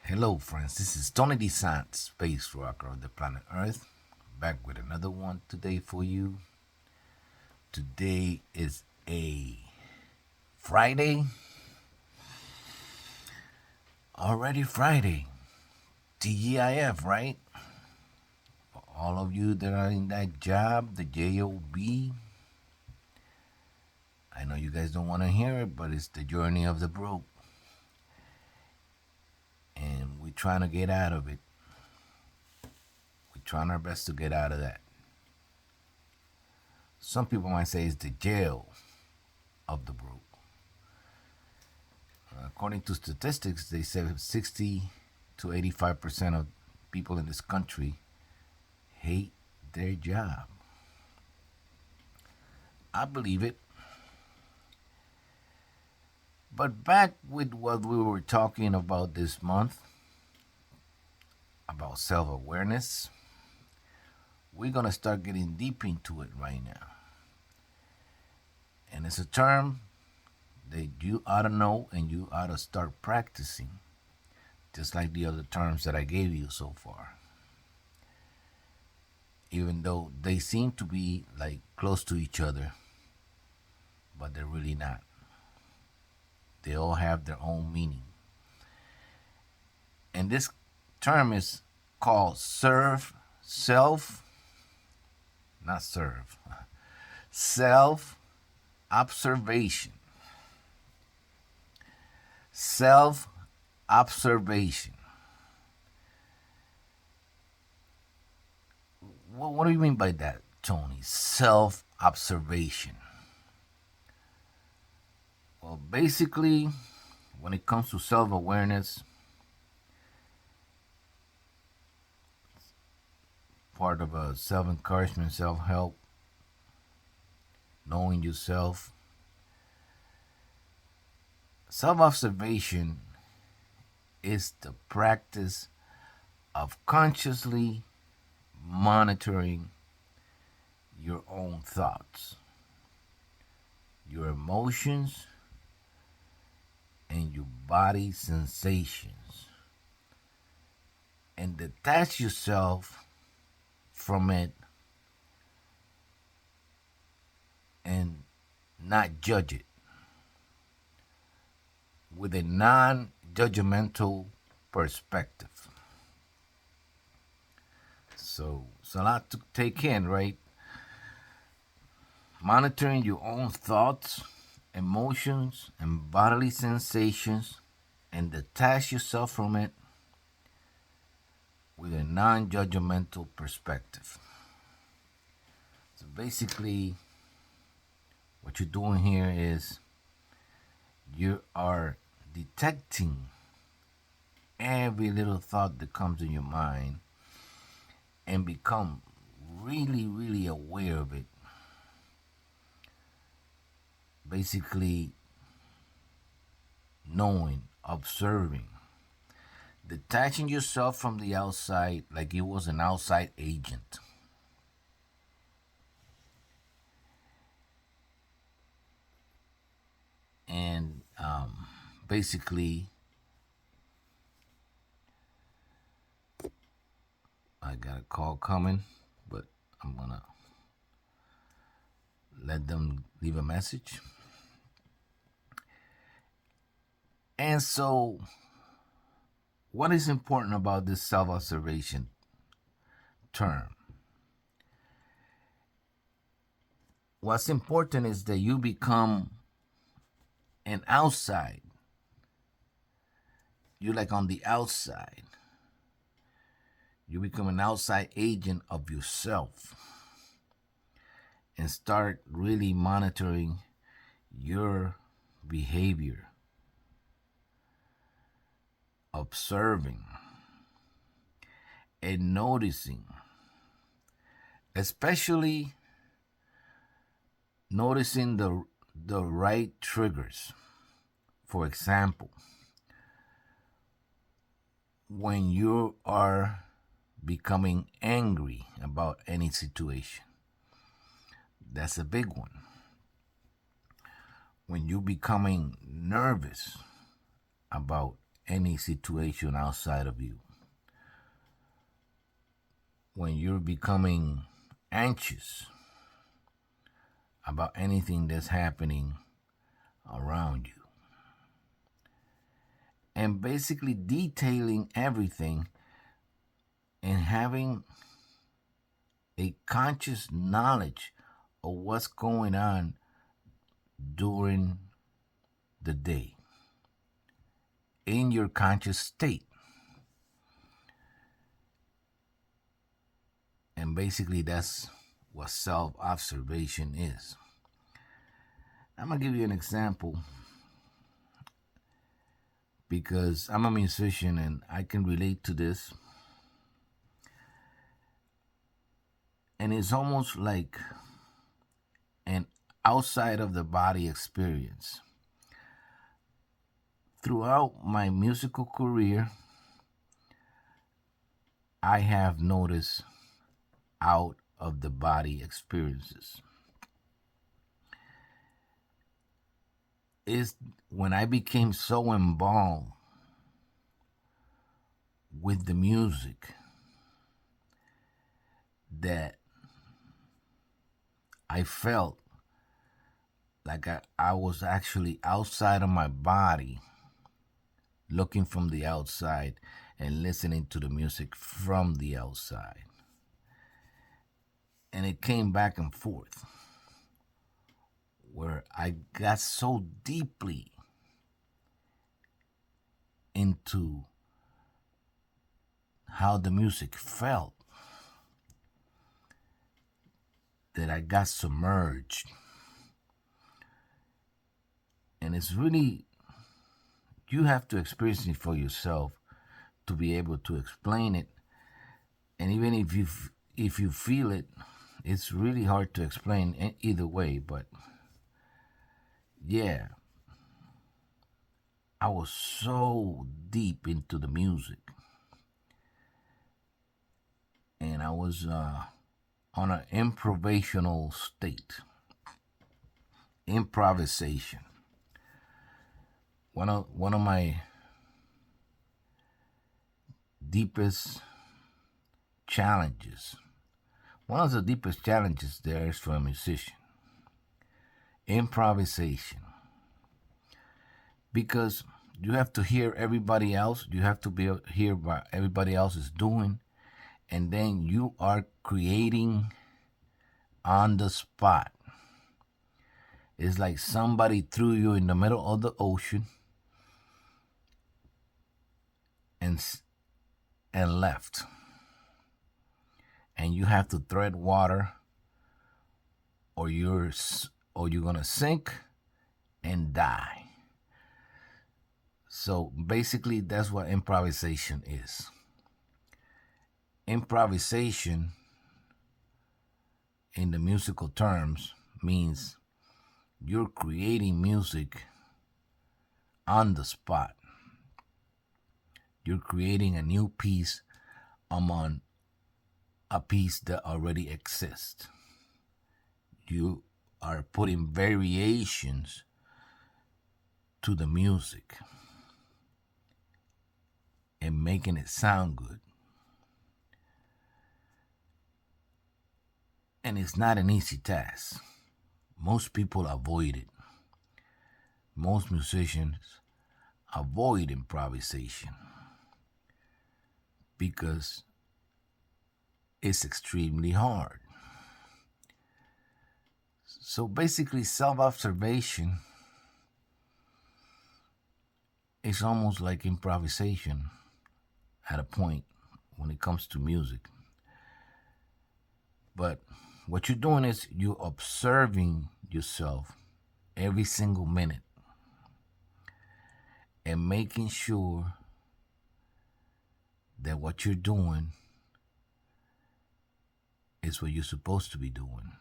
Hello, friends. This is Tony DeSant, space rocker of the planet Earth, back with another one today for you. Today is a Friday. Already Friday. TGIF, right? For all of you that are in that job, the JOB. I know you guys don't want to hear it, but it's the journey of the broke. And we're trying to get out of it. We're trying our best to get out of that. Some people might say it's the jail of the broke. According to statistics, they say 60 to 85% of people in this country hate their job. I believe it. But back with what we were talking about this month, about self awareness, we're going to start getting deep into it right now. And it's a term that you ought to know and you ought to start practicing, just like the other terms that I gave you so far. Even though they seem to be like close to each other, but they're really not. They all have their own meaning. And this term is called self observation. Self observation. What do you mean by that, Tony? Self observation. Well, basically, when it comes to self awareness, part of a self encouragement, self help, knowing yourself. Self observation is the practice of consciously monitoring your own thoughts, your emotions, and your body sensations, and detach yourself from it and not judge it with a non judgmental perspective. So it's a lot to take in, right? Monitoring your own thoughts, emotions, and bodily sensations and detach yourself from it with a non judgmental perspective. So basically, what you're doing here is you are detecting every little thought that comes in your mind and become really, really aware of it. Basically, knowing, observing, detaching yourself from the outside like it was an outside agent. And basically, I got a call coming, but I'm gonna let them leave a message. And so, what is important about this self observation term? What's important is that you become an outside. You're like on the outside. You become an outside agent of yourself and start really monitoring your behavior, observing and noticing, especially noticing the right triggers. For example, when you are becoming angry about any situation, that's a big one. When you're becoming nervous about any situation outside of you. When you're becoming anxious about anything that's happening around you, and basically detailing everything and having a conscious knowledge of what's going on during the day in your conscious state. And basically, that's what self-observation is. I'm going to give you an example because I'm a musician and I can relate to this. And it's almost like an outside of the body experience. Throughout my musical career, I have noticed out of the body experiences. Is when I became so involved with the music that I felt like I was actually outside of my body, looking from the outside and listening to the music from the outside. And it came back and forth where I got so deeply into how the music felt that I got submerged. And it's really, you have to experience it for yourself to be able to explain it. And even if you feel it, it's really hard to explain either way. But yeah, I was so deep into the music, and I was on an improvisational state. Improvisation. One of my deepest challenges. One of the deepest challenges there is for a musician. Improvisation. Because you have to hear everybody else. You have to hear what everybody else is doing. And then you are creating on the spot. It's like somebody threw you in the middle of the ocean and left. And you have to tread water or you're gonna sink and die. So basically that's what improvisation is. Improvisation in the musical terms means you're creating music on the spot. You're creating a new piece among a piece that already exists. You are putting variations to the music and making it sound good. And it's not an easy task. Most people avoid it. Most musicians avoid improvisation because it's extremely hard. So basically, self-observation is almost like improvisation at a point when it comes to music. But what you're doing is you're observing yourself every single minute and making sure that what you're doing is what you're supposed to be doing.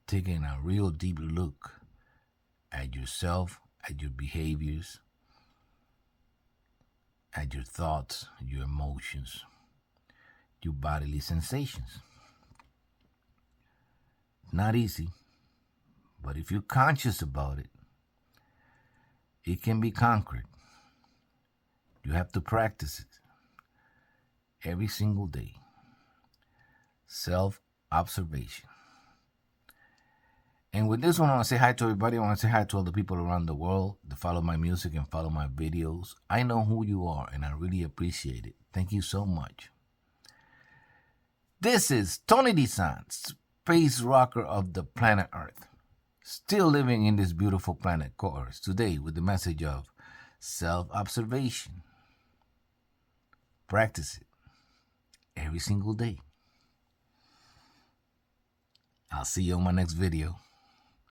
Taking a real deep look at yourself, at your behaviors, at your thoughts, your emotions, your bodily sensations. Not easy, but if you're conscious about it, it can be conquered. You have to practice it every single day. Self-observation. And with this one, I want to say hi to everybody. I want to say hi to all the people around the world that follow my music and follow my videos. I know who you are, and I really appreciate it. Thank you so much. This is Tony DeSan, space rocker of the planet Earth, still living in this beautiful planet called Earth today with the message of self-observation. Practice it every single day. I'll see you on my next video.